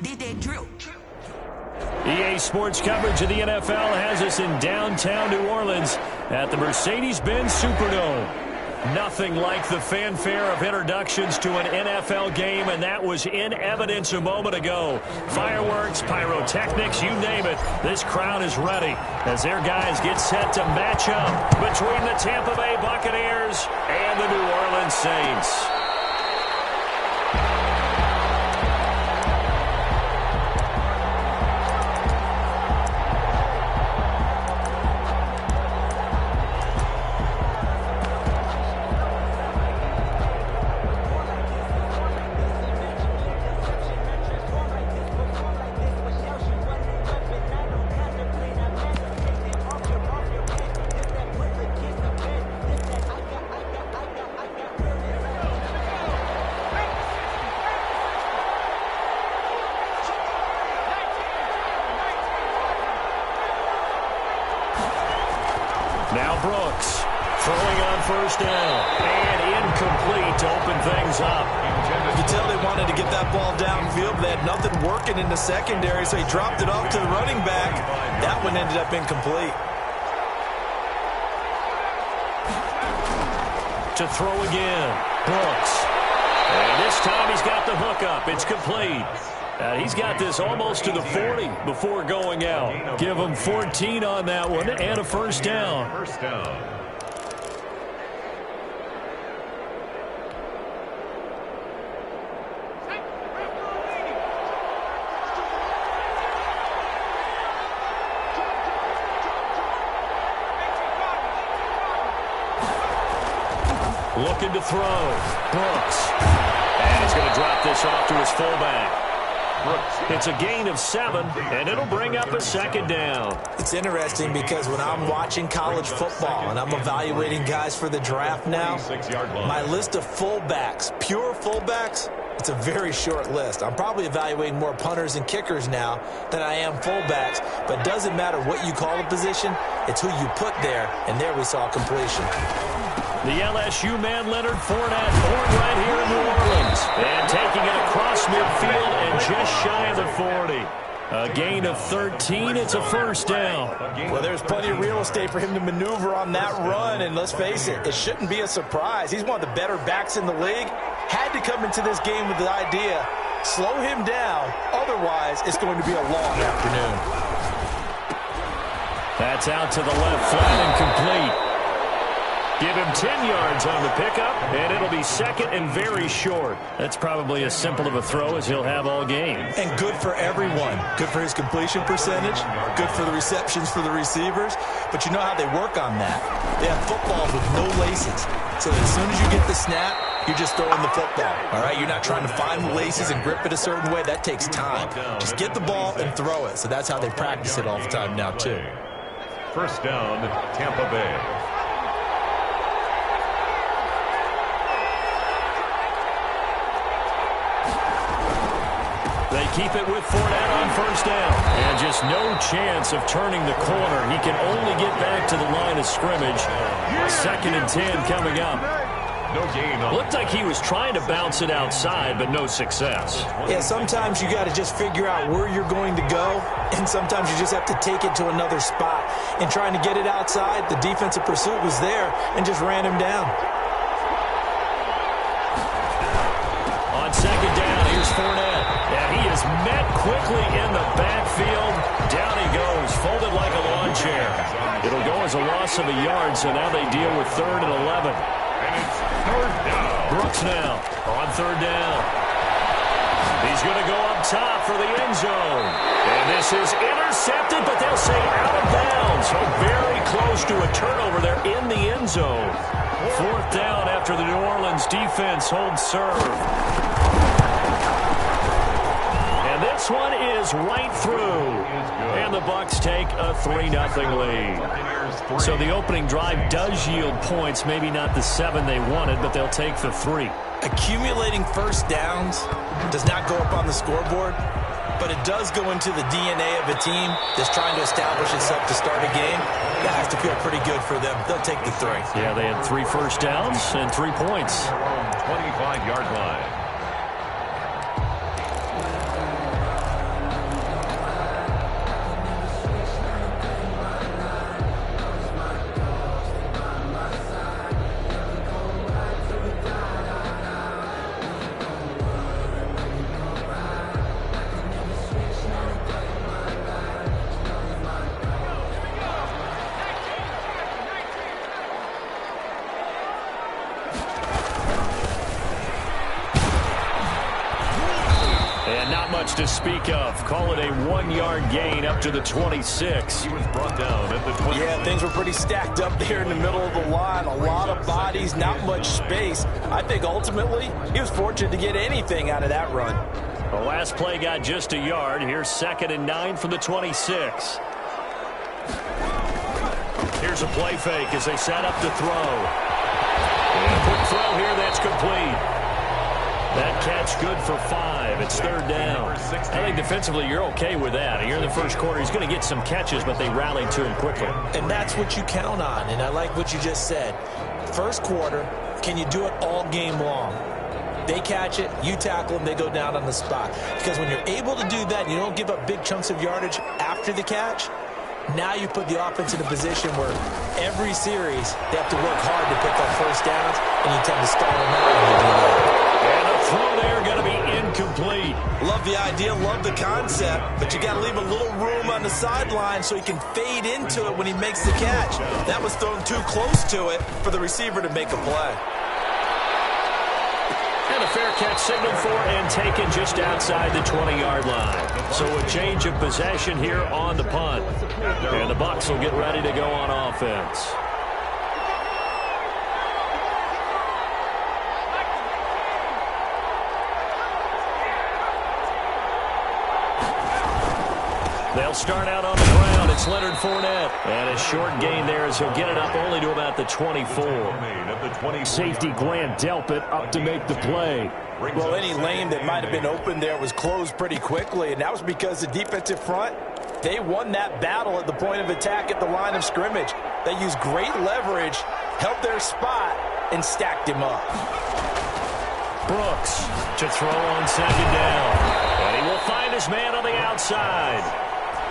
Did they drill? EA Sports coverage of the NFL has us in downtown New Orleans at the Mercedes-Benz Superdome. Nothing like the fanfare of introductions to an NFL game, and that was in evidence a moment ago. Fireworks, pyrotechnics, you name it. This crowd is ready as their guys get set to match up between the Tampa Bay Buccaneers and the New Orleans Saints. Now Brooks throwing on first down and incomplete to open things up. You can tell they wanted to get that ball downfield, but they had nothing working in the secondary, so he dropped it off to the running back. That one ended up incomplete. To throw again, Brooks. And this time he's got the hook up. It's complete. He's got this almost to the 40 before going out. Give him 14 on that one and a first down. Looking to throw. Brooks. And he's going to drop this off to his fullback. It's a gain of 7, and it'll bring up a second down. It's interesting because when I'm watching college football and I'm evaluating guys for the draft now, my list of fullbacks, pure fullbacks, it's a very short list. I'm probably evaluating more punters and kickers now than I am fullbacks, but it doesn't matter what you call the position, it's who you put there, and there we saw completion. The LSU man, Leonard Fournette, born right here in New Orleans. And taking it across midfield and just shy of the 40. A gain of 13. It's a first down. Well, there's plenty of real estate for him to maneuver on that run. And let's face it, it shouldn't be a surprise. He's one of the better backs in the league. Had to come into this game with the idea, slow him down. Otherwise, it's going to be a long afternoon. That's out to the left, flat and complete. Give him 10 yards on the pickup, and it'll be second and very short. That's probably as simple of a throw as he'll have all game. And good for everyone. Good for his completion percentage. Good for the receptions for the receivers. But you know how they work on that. They have footballs with no laces. So that as soon as you get the snap, you're just throwing the football. All right? You're not trying to find the laces and grip it a certain way. That takes time. Just get the ball and throw it. So that's how they practice it all the time now, too. First down, Tampa Bay. They keep it with Fournette on first down. And just no chance of turning the corner. He can only get back to the line of scrimmage. Second and 10 coming up. No gain. Looked like he was trying to bounce it outside, but no success. Yeah, sometimes you got to just figure out where you're going to go, and sometimes you just have to take it to another spot. And trying to get it outside, the defensive pursuit was there and just ran him down. On second down, here's Fournette. And he is met quickly in the backfield. Down he goes, folded like a lawn chair. It'll go as a loss of a yard, so now they deal with 3rd and 11. And it's 3rd down. Brooks now on 3rd down. He's going to go up top for the end zone. And this is intercepted, but they'll say out of bounds. So very close to a turnover there in the end zone. 4th down after the New Orleans defense holds serve. This one is right through, and the Bucs take a 3-0 lead. So the opening drive does yield points, maybe not the 7 they wanted, but they'll take the 3. Accumulating first downs does not go up on the scoreboard, but it does go into the DNA of a team that's trying to establish itself to start a game. That has to feel pretty good for them. They'll take the 3. Yeah, they had 3 first downs and 3 points. 25-yard line. Not much to speak of. Call it a 1-yard gain up to the 26. He was brought down at the 26. Yeah, things were pretty stacked up there in the middle of the line. A lot of bodies, not much space. I think ultimately he was fortunate to get anything out of that run. The last play got just a yard. Here's 2nd and 9 from the 26. Here's a play fake as they set up to throw. And a quick throw here, that's complete. That catch good for 5. It's 3rd down. I think defensively you're okay with that. Here in the first quarter, he's going to get some catches, but they rallied to him quickly. And that's what you count on, and I like what you just said. First quarter, can you do it all game long? They catch it, you tackle them, they go down on the spot. Because when you're able to do that, and you don't give up big chunks of yardage after the catch, now you put the offense in a position where every series they have to work hard to pick up first downs, and you tend to stall them out when you do that. And the throw there going to be incomplete. Love the idea, love the concept, but you got to leave a little room on the sideline so he can fade into it when he makes the catch. That was thrown too close to it for the receiver to make a play. And a fair catch signaled for and taken just outside the 20-yard line. So a change of possession here on the punt. And the Bucs will get ready to go on offense. They'll start out on the ground. It's Leonard Fournette. And a short gain there as he'll get it up only to about the 24. Safety Glenn Delpit up to make the play. Well, any lane that might have been open there was closed pretty quickly, and that was because the defensive front, they won that battle at the point of attack at the line of scrimmage. They used great leverage, held their spot, and stacked him up. Brooks to throw on 2nd down. And he will find his man on the outside.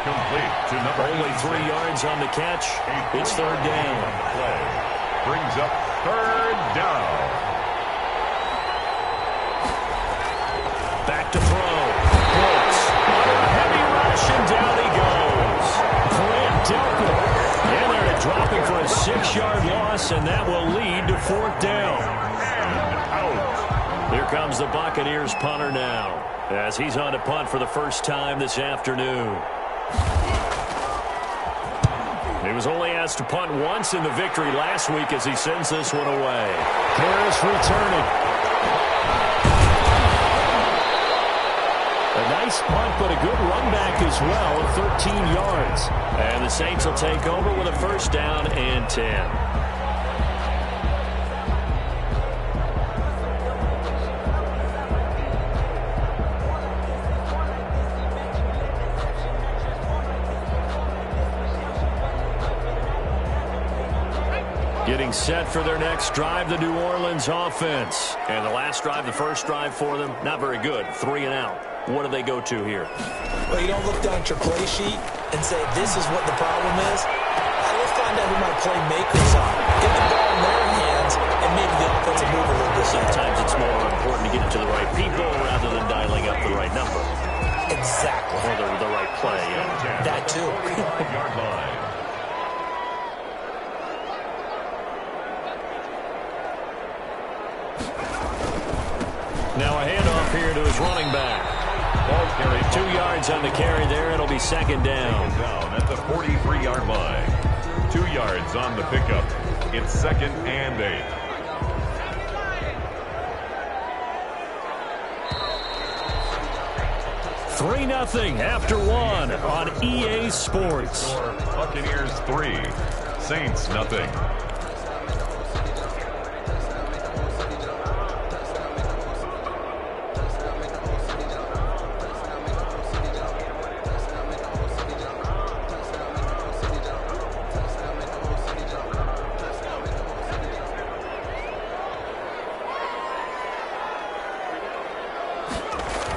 Complete to number Only 3 yards on the catch. It's 3rd down. Play brings up 3rd down. Back to throw. Brooks. Heavy rush, and down he goes. Grant Delpit. And they're dropping for a 6-yard loss, and that will lead to 4th down. Out. Here comes the Buccaneers punter now, as he's on to punt for the first time this afternoon. He was only asked to punt once in the victory last week as he sends this one away. Harris returning. A nice punt, but a good run back as well of 13 yards. And the Saints will take over with a 1st down and 10. Getting set for their next drive, the New Orleans offense. And the last drive, the first drive for them, not very good. 3 and out. What do they go to here? Well, you don't look down at your play sheet and say, this is what the problem is. Let's find out who my playmakers are. Get the ball in their hands, and maybe the offense will move a little bit. Sometimes it's more important to get it to the right people rather than dialing up the right number. Exactly. Or the right play, yeah. That too. Yard line. Now a handoff here to his running back. Ball carry. 2 yards on the carry there. It'll be 2nd down. Down at the 43-yard line. 2 yards on the pickup. It's 2nd and 8. Three 3-0 after 1 on EA Sports. Buccaneers 3, Saints 0.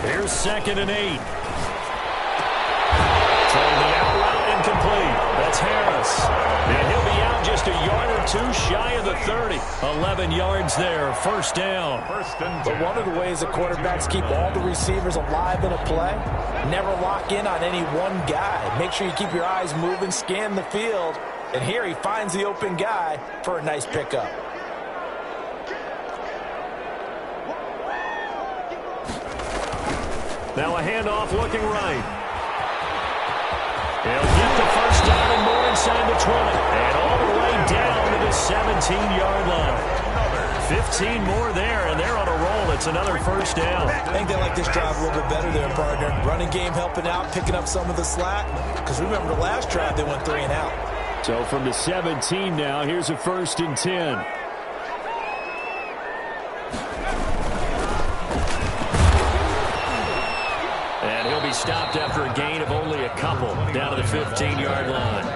Here's 2nd and 8. Trying the out route incomplete. That's Harris. And he'll be out just a yard or 2 shy of the 30. 11 yards there. 1st down. But one of the ways that quarterbacks keep all the receivers alive in a play, never lock in on any one guy. Make sure you keep your eyes moving, scan the field. And here he finds the open guy for a nice pickup. Now a handoff looking right. He'll get the first down and more inside the 20. And all the way down to the 17-yard line. 15 more there, and they're on a roll. It's another first down. I think they like this drive a little bit better there, partner. Running game helping out, picking up some of the slack. Because remember, the last drive, they went 3 and out. So from the 17 now, here's a 1st and 10. And he'll be stopped after a gain of only a couple down to the 15-yard line.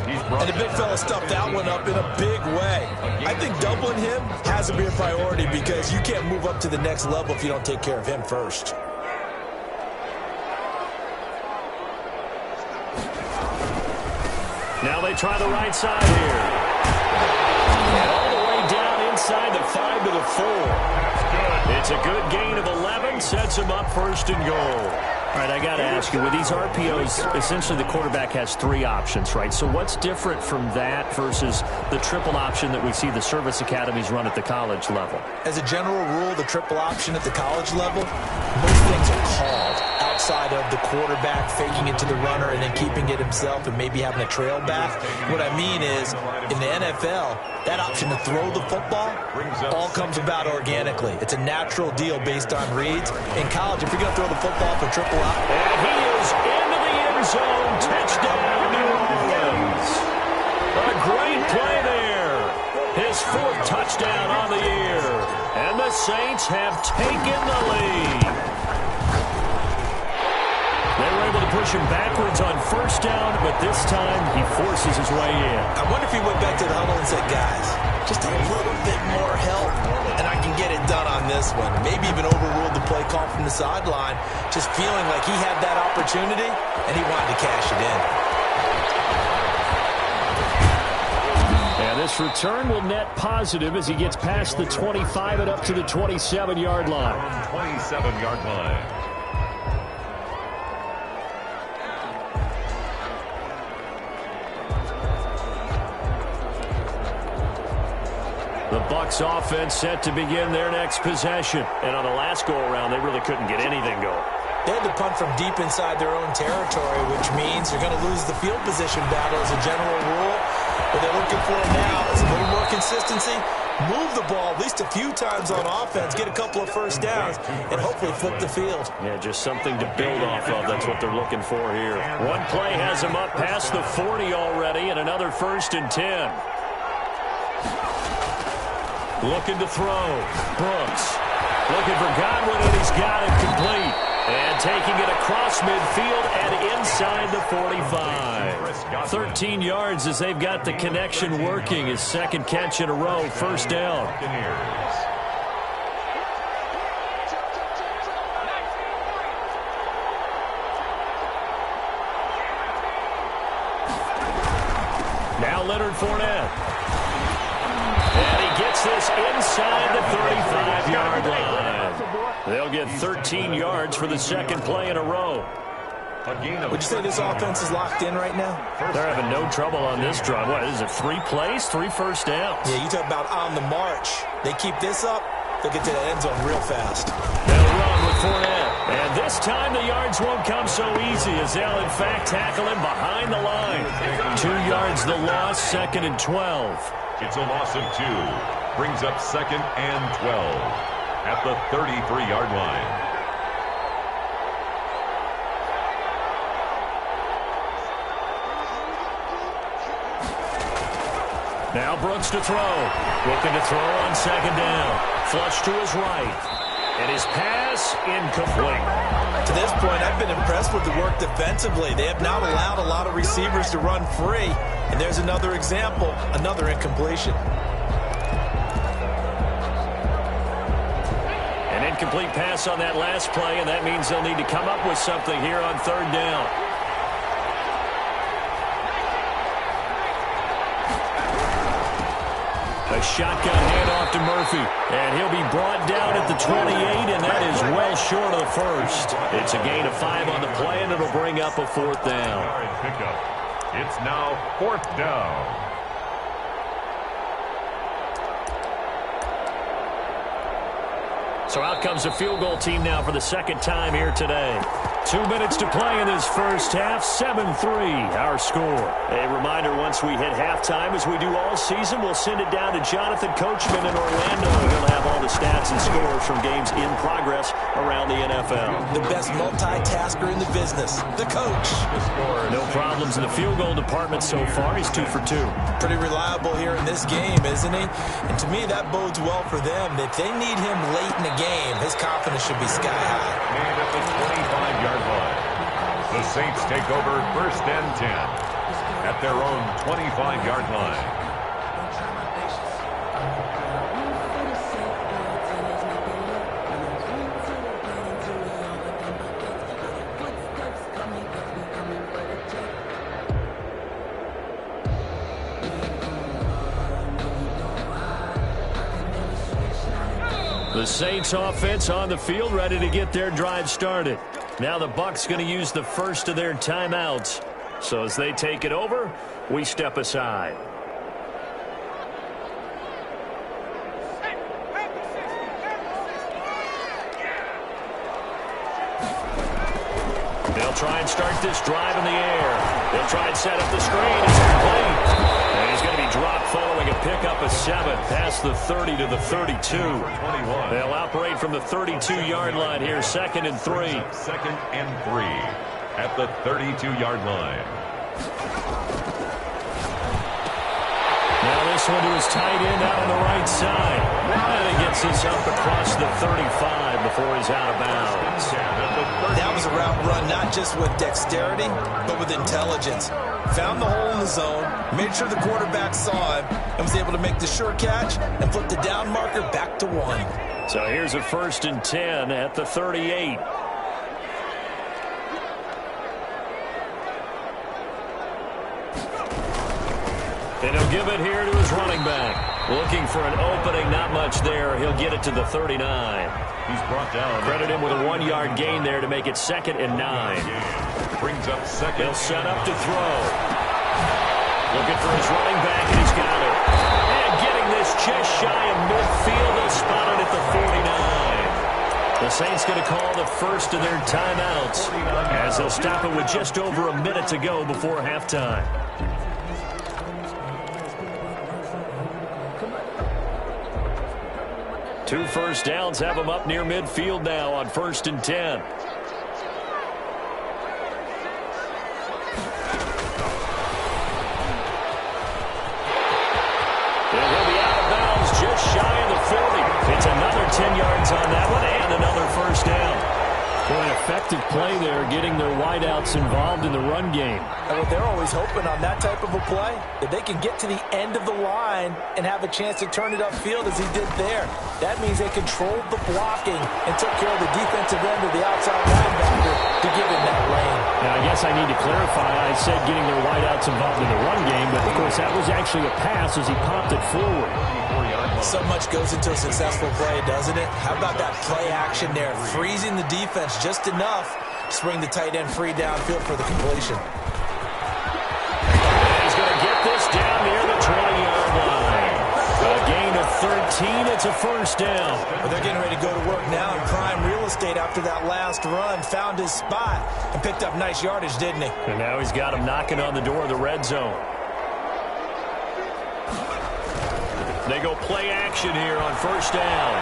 And the big fella stuffed that one up in a big way. I think doubling him has to be a priority because you can't move up to the next level if you don't take care of him first. Now they try the right side here. And all the way down inside the 5 to the 4. It's a good gain of 11, sets him up 1st and goal. All right, I got to ask you, with these RPOs, essentially the quarterback has 3 options, right? So what's different from that versus the triple option that we see the service academies run at the college level? As a general rule, the triple option at the college level, most things are called outside of the quarterback faking it to the runner and then keeping it himself and maybe having a trail back. What I mean is, in the NFL, that option to throw the football all comes about organically. It's a natural deal based on reads. In college, if you're going to throw the football for triple option, and he is into the end zone. Touchdown, New Orleans. A great play there. His 4th touchdown on the year. And the Saints have taken the lead. They were able to push him backwards on 1st down, but this time he forces his way in. I wonder if he went back to the huddle and said, guys, just a little bit more help, and I can get it done on this one. Maybe even overruled the play call from the sideline, just feeling like he had that opportunity, and he wanted to cash it in. And this return will net positive as he gets past the 25 and up to the 27-yard line. 27-yard line. The Bucs offense set to begin their next possession. And on the last go-around, they really couldn't get anything going. They had to punt from deep inside their own territory, which means they're going to lose the field position battle as a general rule. What they're looking for now is a little more consistency. Move the ball at least a few times on offense, get a couple of first downs, and hopefully flip the field. Yeah, just something to build off of. That's what they're looking for here. One play has them up past the 40 already, and another 1st and 10. Looking to throw. Brooks looking for Godwin, and he's got it complete. And taking it across midfield and inside the 45. 13 yards as they've got the connection working. His 2nd catch in a row, 1st down. Now Leonard Fournette. And he gets this inside the 35-yard line. They'll get 13 yards for the 2nd play in a row. Would you say this offense is locked in right now? They're having no trouble on this drive. What, is it 3 plays, 3 first downs? Yeah, you talk about on the march. They keep this up, they'll get to the end zone real fast. They'll run with Fournette. And this time the yards won't come so easy as they'll, in fact, tackle him behind the line. 2 yards the loss, 2nd and 12. It's a loss of 2. Brings up 2nd and 12 at the 33-yard line. Now Brooks to throw. Looking to throw on 2nd down. Flush to his right. And his pass incomplete. To this point, I've been impressed with the work defensively. They have not allowed a lot of receivers to run free. And there's another example, another incompletion. An incomplete pass on that last play, and that means they'll need to come up with something here on 3rd down. A shotgun handoff to Murphy, and he'll be brought down at the 28, and that is well short of the 1st. It's a gain of 5 on the play, and it'll bring up a 4th down. It's now 4th down. So So out comes the field goal team now for the second time here today. 2 minutes to play in this first half. 7-3 our score. A reminder, once we hit halftime, as we do all season, we'll send it down to Jonathan Coachman in Orlando. He'll have all the stats and scores from games in progress around the NFL. The best multitasker in the business, the coach. No problems in the field goal department so far. He's 2 for 2. Pretty reliable here in this game, isn't he? And to me, that bodes well for them. If they need him late in the game, his confidence should be sky high. And at the 25-yard line, the Saints take over 1st and 10 at their own 25-yard line. The Saints offense on the field, ready to get their drive started. Now the Bucs going to use the first of their timeouts. So as they take it over, we step aside. They'll try and start this drive in the air. They'll try and set up the screen. It's complete. And he's going to be dropped following a pickup of 7 past the 30 to the 32. 21. They'll operate from the 32-yard line here, 2nd and 3. 2nd and 3 at the 32-yard line. Now this one to his tight end out on the right side. And he gets this up across the 35 before he's out of bounds. That was a route run not just with dexterity, but with intelligence. Found the hole in the zone, made sure the quarterback saw him, and was able to make the sure catch and flip the down marker back to 1. So here's a 1st and 10 at the 38. And he'll give it here to his running back. Looking for an opening, not much there. He'll get it to the 39. He's brought down. Credit him with a 1-yard gain there to make it 2nd and 9. Brings up 2nd. He'll set up to throw. Looking for his running back, and he's got it. And getting this just shy of midfield. They'll spot it at the 49. The Saints going to call the first of their timeouts as they'll stop it with just over a minute to go before halftime. Two first downs have them up near midfield now on 1st and 10. And he'll be out of bounds just shy of the 40. It's another 10 yards on that one and another first down. Boy, an effective play there, getting their wideouts involved in the run game. And they're always hoping on that type of a play, that they can get to the end of the line and have a chance to turn it upfield as he did there. That means they controlled the blocking and took care of the defensive end of the outside linebacker to give him that lane. Now, I guess I need to clarify. I said getting their wideouts involved in the run game, but, of course, that was actually a pass as he popped it forward. So much goes into a successful play, doesn't it? How about that play action there, freezing the defense just enough to bring the tight end free downfield for the completion. He's going to get this down near the 20-yard line. A gain of 13. It's a first down. Well, they're getting ready to go to work now in prime real estate after that last run. Found his spot and picked up nice yardage, didn't he? And now he's got him knocking on the door of the red zone. They go play action here on first down.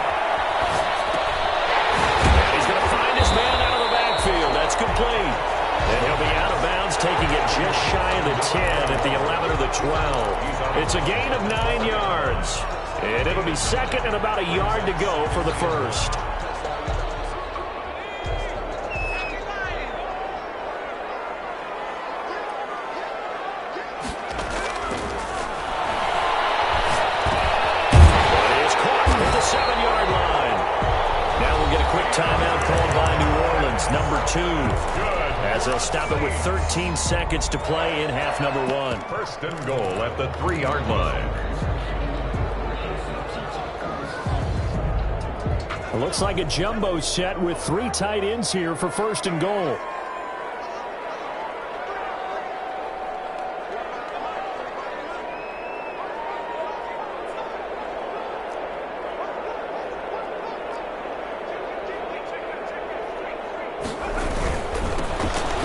He's going to find his man out of the backfield. That's complete. And he'll be out of bounds, taking it just shy of the 10 at the 11 or the 12. It's a gain of 9 yards. And it'll be 2nd and about a yard to go for the first. Timeout called by New Orleans, number 2. As they'll stop it with 13 seconds to play in half number 1. 1st and goal at the 3-yard line. It looks like a jumbo set with 3 tight ends here for 1st and goal.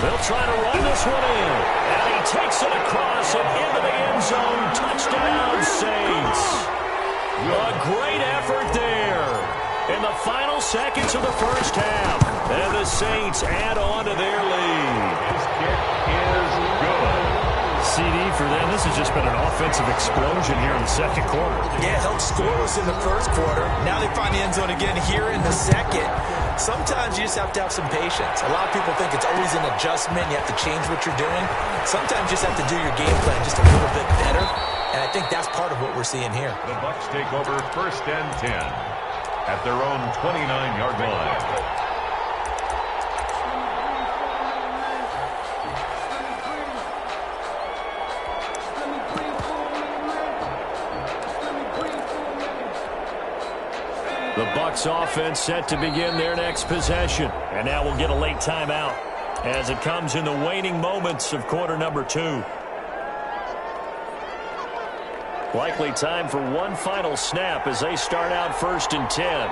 They'll try to run this one in. And he takes it across and into the end zone. Touchdown, Saints. A great effort there in the final seconds of the first half. And the Saints add on to their lead. His kick is good. CD for them. This has just been an offensive explosion here in the second quarter. Yeah, held scoreless in the first quarter. Now they find the end zone again here in the second. Sometimes you just have to have some patience. A lot of people think it's always an adjustment. You have to change what you're doing. Sometimes you just have to do your game plan just a little bit better. And I think that's part of what we're seeing here. The Bucs take over 1st and 10 at their own 29-yard line. The Bucs offense set to begin their next possession. And now we'll get a late timeout as it comes in the waning moments of quarter number 2. Likely time for one final snap as they start out 1st and 10.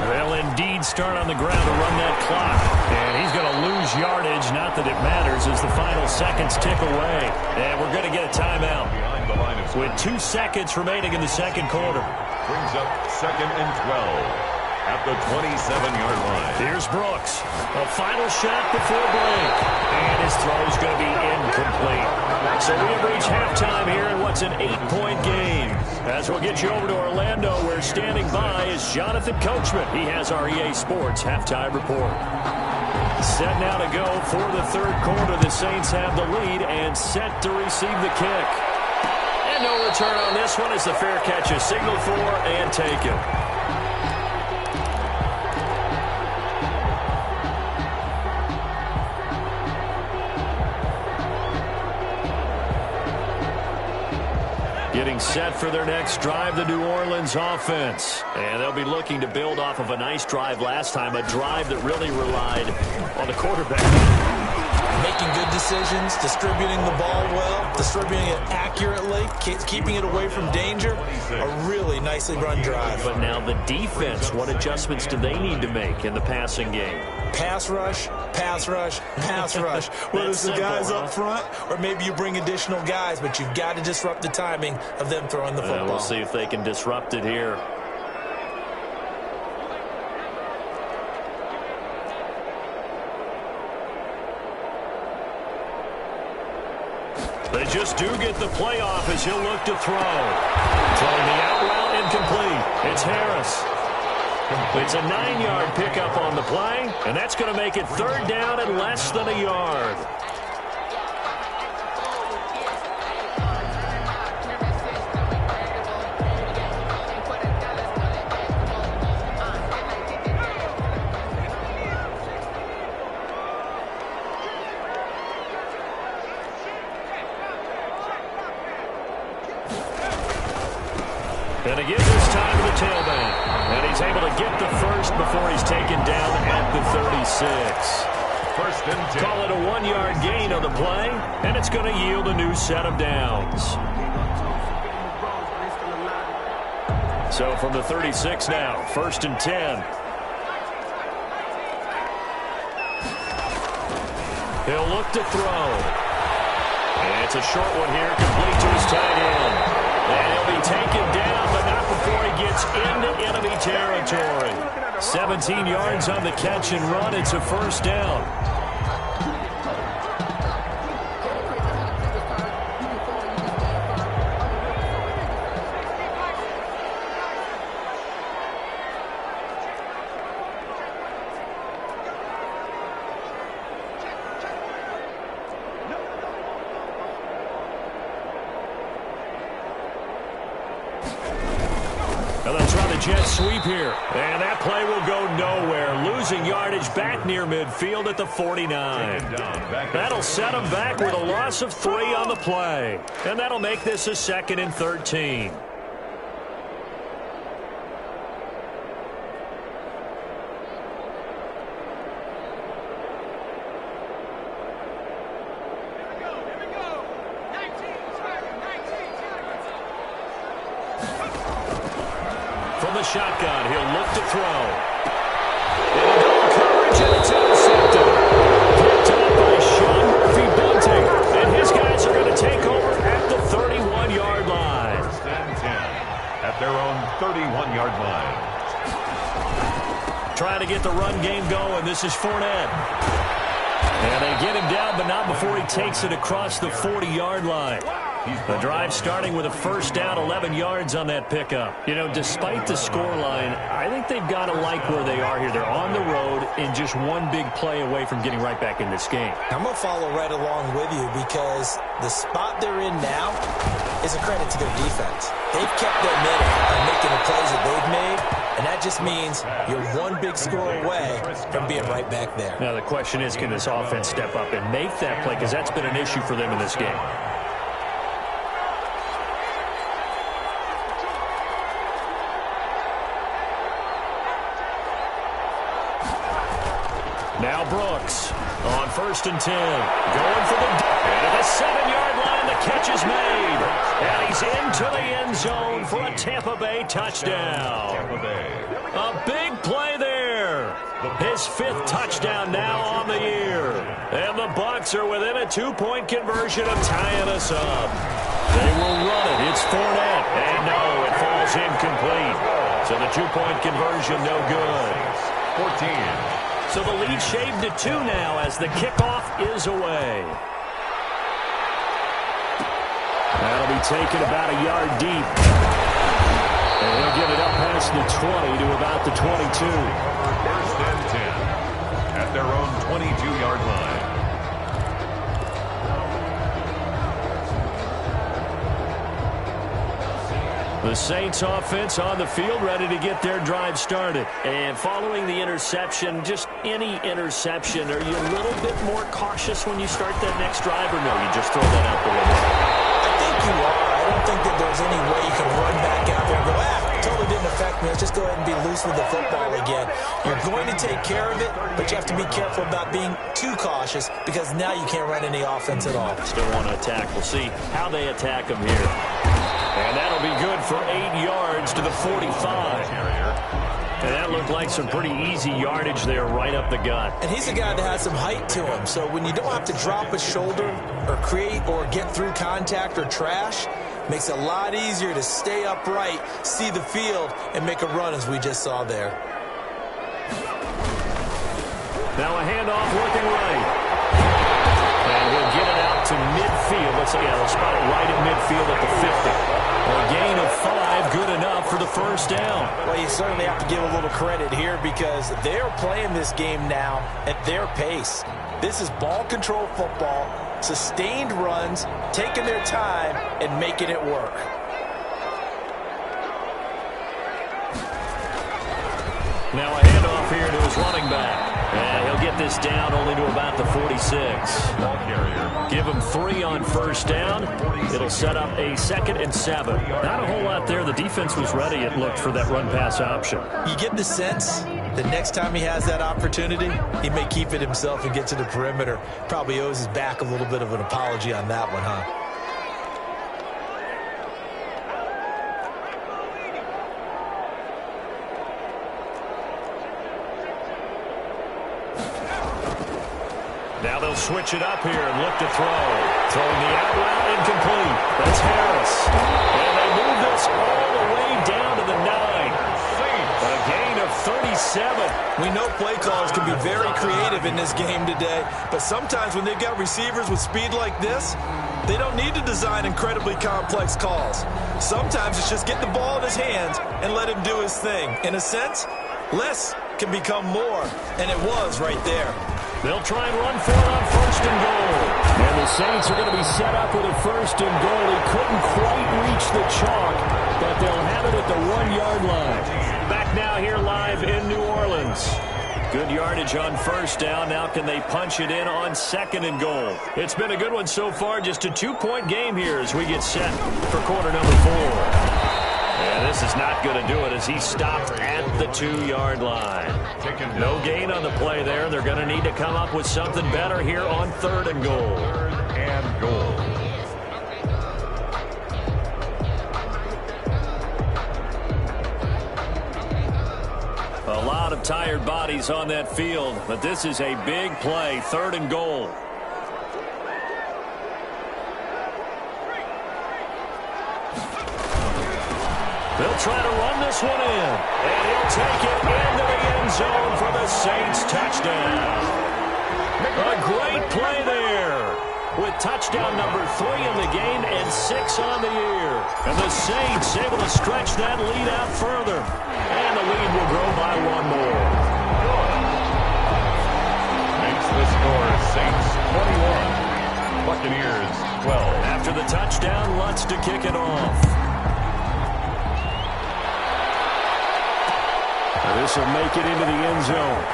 They'll indeed start on the ground to run that clock. And he's going to lose yardage. Not that it matters as the final seconds tick away. And we're going to get a timeout with 2 seconds remaining in the second quarter. Brings up 2nd and 12 at the 27-yard line. Here's Brooks. A final shot before break. And his throw's going to be incomplete. So we have reached halftime here in what's an 8-point game. As we'll get you over to Orlando, where standing by is Jonathan Coachman. He has our EA Sports halftime report. Set now to go for the third quarter. The Saints have the lead and set to receive the kick. And no return on this one as the fair catch is signaled for and taken. Getting set for their next drive, the New Orleans offense. And they'll be looking to build off of a nice drive last time, a drive that really relied on the quarterback. Making good decisions, distributing the ball well, distributing it accurately, keeping it away from danger. A really nicely run drive. But now the defense, what adjustments do they need to make in the passing game? Pass rush, pass rush, pass rush. Whether it's the guys up front or maybe you bring additional guys, but you've got to disrupt the timing of them throwing the football. We'll see if they can disrupt it here. They just do get the playoff as he'll look to throw. Throwing the out route incomplete. It's Harris. It's a 9-yard pickup on the play, and that's going to make it 3rd down and less than a yard. And again this time to the tailback. And he's able to get the first before he's taken down at the 36. 1st and 10. Call it a 1-yard gain on the play, and it's going to yield a new set of downs. So from the 36 now, 1st and 10. He'll look to throw. And it's a short one here, complete to his tight end. And he'll be taken down, but not before he gets into enemy territory. 17 yards on the catch and run. It's a 1st down. Jet sweep here. And that play will go nowhere. Losing yardage back near midfield at the 49. That'll set them back with a loss of 3 on the play. And that'll make this a 2nd and 13. from the shotgun. He'll look to throw. Into double coverage, and it's intercepted. Picked up by Sean Murphy-Bunting. And his guys are going to take over at the 31-yard line. First and 10 at their own 31-yard line. Trying to get the run game going. This is Fournette. And they get him down, but not before he takes it across the 40-yard line. The drive starting with a first down, 11 yards on that pickup. You know, despite the scoreline, I think they've got to like where they are here. They're on the road and just one big play away from getting right back in this game. I'm going to follow right along with you because the spot they're in now is a credit to their defense. They've kept their minute on making the plays that they've made, and that just means you're one big score away from being right back there. Now the question is, can this offense step up and make that play? Because that's been an issue for them in this game. Now Brooks on 1st and 10. Going for the and at the 7-yard line, the catch is made. And he's into the end zone for a Tampa Bay touchdown. A big play there. His 5th touchdown now on the year. And the Bucs are within a 2-point conversion of tying us up. They will run it. It's Fournette. And no, it falls incomplete. So the 2-point conversion no good. 14. So the lead shaved to 2 now as the kickoff is away. That'll be taken about a yard deep. And he'll get it up past the 20 to about the 22. First and 10 at their own 22-yard line. The Saints offense on the field, ready to get their drive started. And following the interception, just any interception, are you a little bit more cautious when you start that next drive, or no, you just throw that out the window? I think you are. I don't think that there's any way you can run back out there and go, totally didn't affect me. Let's just go ahead and be loose with the football again. You're going to take care of it, but you have to be careful about being too cautious because now you can't run any offense at all. Still want to attack. We'll see how they attack them here. And that'll be good for 8 yards to the 45. And that looked like some pretty easy yardage there right up the gut. And he's a guy that has some height to him. So when you don't have to drop a shoulder or create or get through contact or trash, makes it a lot easier to stay upright, see the field, and make a run as we just saw there. Now a handoff looking right. And he'll get it out to midfield. Let's see, they'll spot it right at midfield at the 50. A gain of 5, good enough for the first down. Well, you certainly have to give a little credit here because they're playing this game now at their pace. This is ball control football, sustained runs, taking their time, and making it work. Now a handoff here to his running back. And he'll get this down only to about the 46. Ball carrier. Give him 3 on first down. It'll set up a 2nd and 7. Not a whole lot there. The defense was ready, it looked, for that run-pass option. You get the sense that next time he has that opportunity, he may keep it himself and get to the perimeter. Probably owes his back a little bit of an apology on that one, huh? Now they'll switch it up here and look to throw. Throwing the out route incomplete. That's Harris. And they move this all the way down to the 9. A gain of 37. We know play calls can be very creative in this game today, but sometimes when they've got receivers with speed like this, they don't need to design incredibly complex calls. Sometimes it's just get the ball in his hands and let him do his thing. In a sense, less can become more, and it was right there. They'll try and run for it on 1st and goal. And the Saints are going to be set up with a 1st and goal. He couldn't quite reach the chalk, but they'll have it at the 1-yard line. Back now here live in New Orleans. Good yardage on first down. Now can they punch it in on 2nd and goal? It's been a good one so far. Just a 2-point game here as we get set for quarter number 4. And this is not going to do it as he stopped at the 2-yard line. No gain on the play there. They're going to need to come up with something better here on 3rd and goal. 3rd and goal. tired bodies on that field, but this is a big play, 3rd and goal. They'll try to run this one in, and he'll take it into the end zone for the Saints touchdown. A great play there, with touchdown number 3 in the game and 6 on the year. And the Saints able to stretch that lead out further. And the lead will grow by 1 more. Makes the score Saints 21, Buccaneers 12. After the touchdown, Lutz to kick it off. This will make it into the end zone.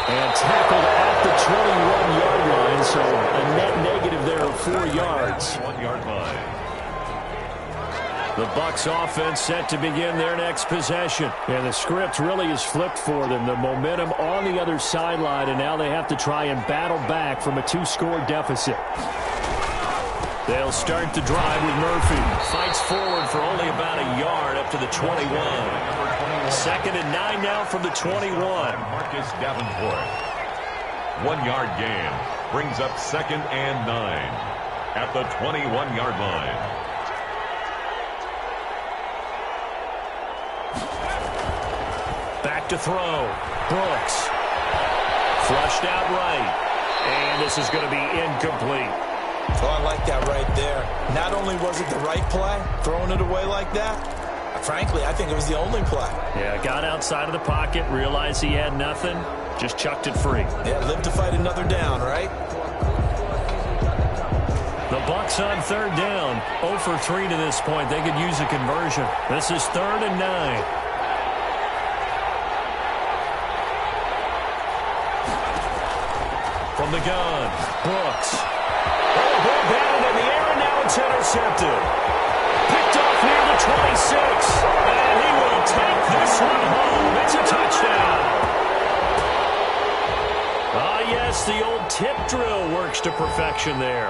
And tackled at the 21-yard line, so a net negative there of 4 yards. 1-yard line. The Bucs offense set to begin their next possession. And the script really is flipped for them. The momentum on the other sideline, and now they have to try and battle back from a 2-score deficit. They'll start the drive with Murphy. Fights forward for only about a yard up to the 21. 2nd and 9 now from the 21. Marcus Davenport. 1-yard gain. Brings up 2nd and 9 at the 21-yard line. Back to throw. Brooks. Flushed out right. And this is going to be incomplete. Oh, I like that right there. Not only was it the right play, throwing it away like that, frankly, I think it was the only play. Yeah, got outside of the pocket, realized he had nothing, just chucked it free. Yeah, live to fight another down, right? The Bucs on 3rd down. 0 for 3 to this point. They could use a conversion. This is 3rd and 9. From the gun, Brooks. Ball batted in the air, and now it's intercepted. Picked off near the 26. And he will take this one home. It's a touchdown. Yes, the old tip drill works to perfection there.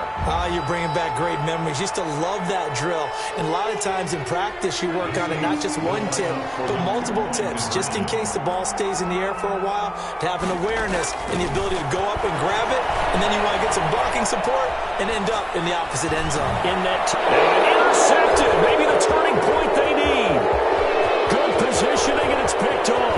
You're bringing back great memories. Used to love that drill. And a lot of times in practice, you work on it, not just one tip, but multiple tips, just in case the ball stays in the air for a while, to have an awareness and the ability to go up and grab it, and then you want to get some blocking support and end up in the opposite end zone. In that, intercepted. Maybe the turning point they need. Good positioning, and it's picked off.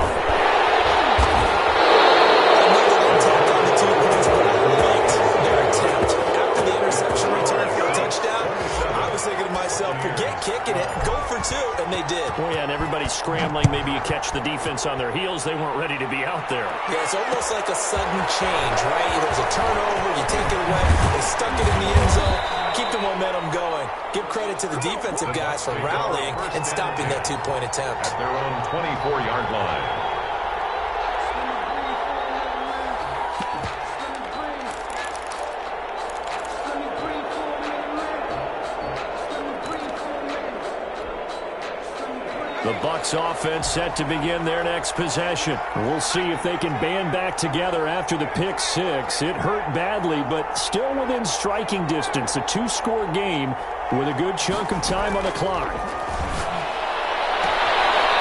Thinking to myself, forget kicking it, go for 2, and they did. Oh, yeah, and everybody's scrambling. Maybe you catch the defense on their heels. They weren't ready to be out there. Yeah, it's almost like a sudden change, right? There's a turnover, you take it away, they stuck it in the end zone, keep the momentum going. Give credit to the defensive guys for rallying and stopping that 2-point attempt. At their own 24-yard line. The Bucs offense set to begin their next possession. We'll see if they can band back together after the pick 6. It hurt badly, but still within striking distance. A 2-score game with a good chunk of time on the clock.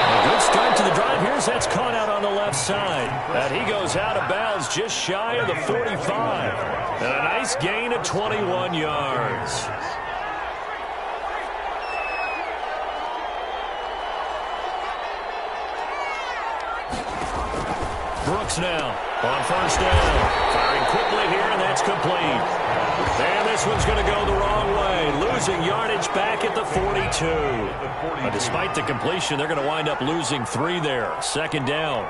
A good start to the drive. Here's that's caught out on the left side. And he goes out of bounds just shy of the 45. And a nice gain of 21 yards. Brooks now on 1st down. Firing quickly here, and that's complete. And this one's going to go the wrong way. Losing yardage back at the 42. Despite the completion, they're going to wind up losing 3 there. 2nd down.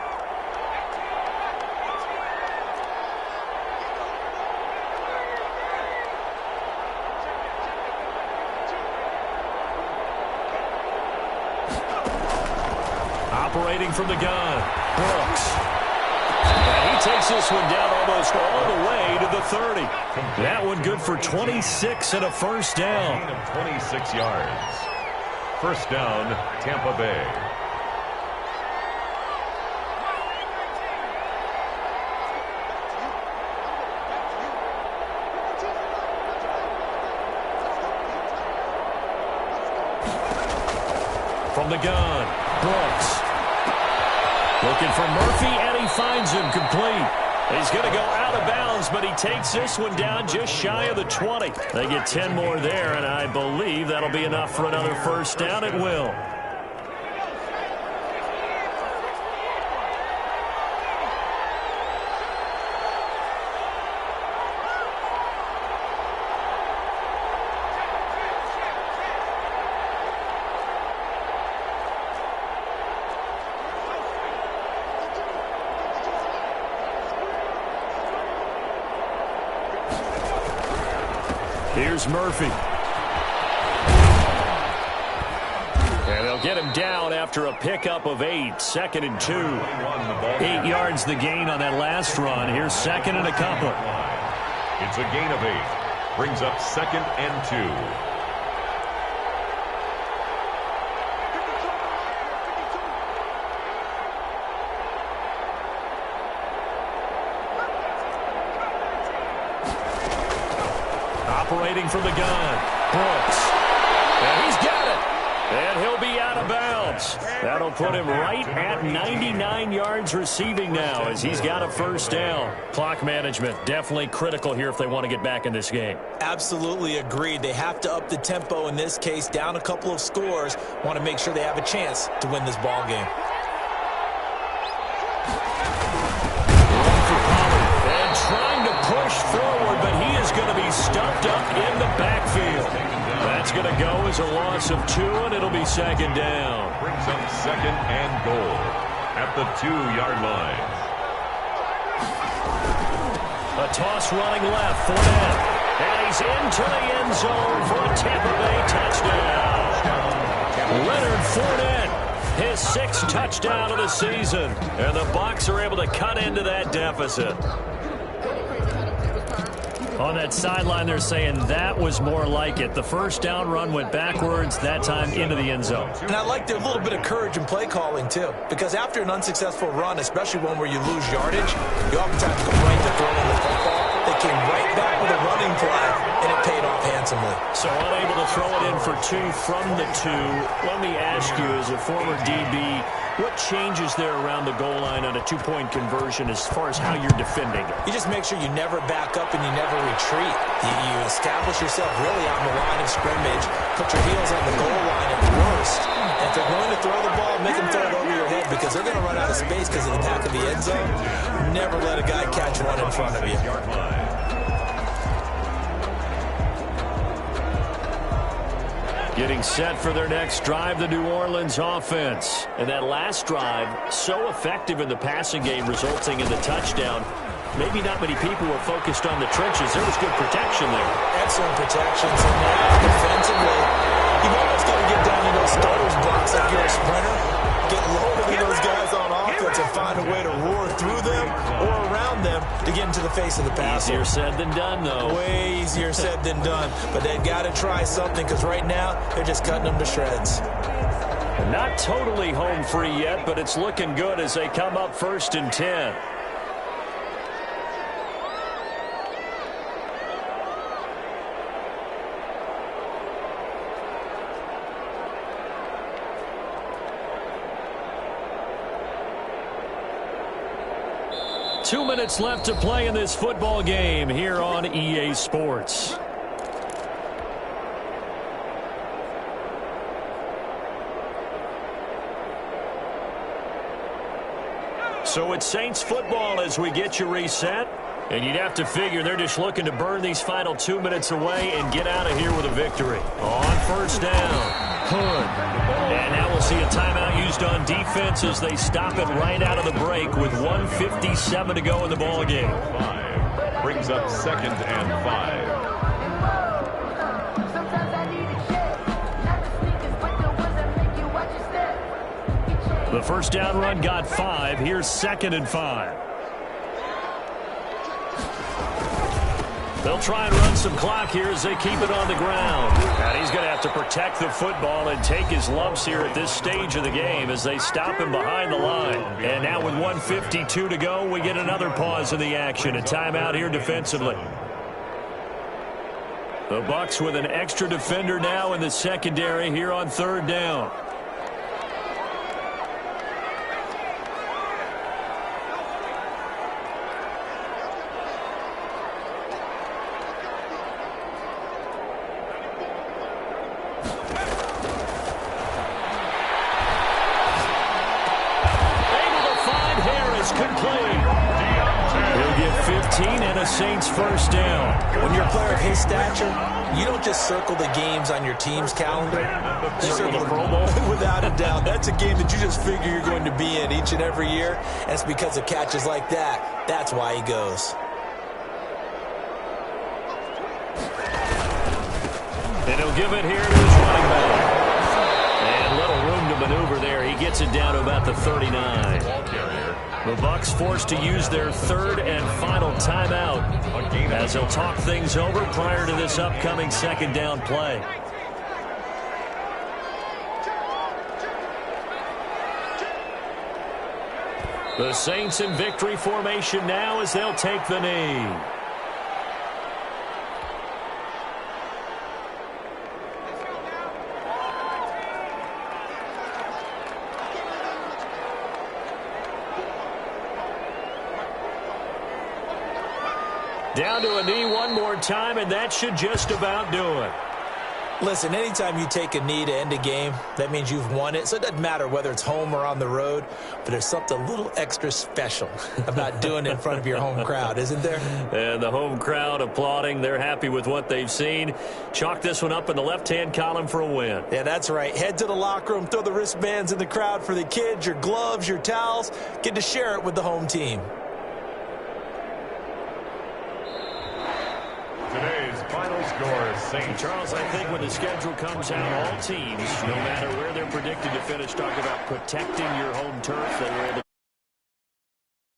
Operating from the gun, Brooks. And he takes this one down almost all the way to the 30. That one good for 26 and a 1st down. A gain of 26 yards. 1st down, Tampa Bay. From the gun, Brooks. Looking for Murphy, and he finds him complete. He's going to go out of bounds, but he takes this one down just shy of the 20. They get 10 more there, and I believe that'll be enough for another first down. It will. Here's Murphy. And they'll get him down after a pickup of 8. 2nd and 2. 8 yards the gain on that last run. Here's 2nd and a couple. It's a gain of 8. Brings up 2nd and 2. Operating from the gun, Brooks. And he's got it. And he'll be out of bounds. That'll put him right at 99 yards receiving now as he's got a first down. Clock management definitely critical here if they want to get back in this game. Absolutely agreed. They have to up the tempo in this case, down a couple of scores. Want to make sure they have a chance to win this ball game. And trying to push forward, but he is going to be stuffed up in the backfield. That's going to go as a loss of 2, and it'll be 2nd down. Brings up 2nd and goal at the 2-yard line. A toss running left, Fournette. And he's into the end zone for a Tampa Bay touchdown. Leonard Fournette, his 6th touchdown of the season. And the Bucs are able to cut into that deficit. On that sideline, they're saying that was more like it. The first down run went backwards, that time into the end zone. And I like their little bit of courage in play calling, too. Because after an unsuccessful run, especially one where you lose yardage, you oftentimes go right to throwing the football. They came right back with a running play, and it paid off handsomely. So unable to throw it in for 2 from the 2. Let me ask you, as a former DB, what changes there around the goal line on a 2-point conversion as far as how you're defending it? You just make sure you never back up and you never retreat. You establish yourself really on the line of scrimmage, put your heels on the goal line at worst. And if they're going to throw the ball, make them throw it over your head because they're going to run out of space because of the back of the end zone. Never let a guy catch one in front of you. Getting set for their next drive, the New Orleans offense. And that last drive, so effective in the passing game, resulting in the touchdown. Maybe not many people were focused on the trenches. There was good protection there. Excellent protection. So now, defensively, you've almost got to get down to those starters blocks like you're a sprinter. Get lower than those guys on offense and find a way to roar through them or around them to get into the face of the passer. Easier said than done, though. Way easier said than done. But they've got to try something because right now they're just cutting them to shreds. Not totally home free yet, but it's looking good as they come up 1st and 10. Two minutes left to play in this football game here on EA Sports. So it's Saints football as we get you reset. And you'd have to figure they're just looking to burn these final 2 minutes away and get out of here with a victory. On first down, Hood. And now we'll see a timeout used on defense as they stop it right out of the break with 1:57 to go in the ball game. 5 brings up 2nd and 5. The first down run got 5. Here's 2nd and 5. They'll try and run some clock here as they keep it on the ground. And he's going to have to protect the football and take his lumps here at this stage of the game as they stop him behind the line. And now with 1:52 to go, we get another pause in the action. A timeout here defensively. The Bucs with an extra defender now in the secondary here on 3rd down. is complete. He'll get 15 and a Saints first down. When you're a player of his stature, you don't just circle the games on your team's calendar. You circle the Pro Bowl. Without a doubt. That's a game that you just figure you're going to be in each and every year. And it's because of catches like that. That's why he goes. And he'll give it here to his running back. And little room to maneuver there. He gets it down to about the 39. The Bucs forced to use their third and final timeout as they'll talk things over prior to this upcoming second down play. The Saints in victory formation now as they'll take the knee. Down to a knee one more time, and that should just about do it. Listen, anytime you take a knee to end a game, that means you've won it. So it doesn't matter whether it's home or on the road, but there's something a little extra special about doing it in front of your home crowd, isn't there? And the home crowd applauding. They're happy with what they've seen. Chalk this one up in the left-hand column for a win. Yeah, that's right. Head to the locker room, throw the wristbands in the crowd for the kids, your gloves, your towels. Get to share it with the home team. Today's final score is Saints. Charles, I think when the schedule comes out, all teams, no matter where they're predicted to finish, talk about protecting your home turf. They were able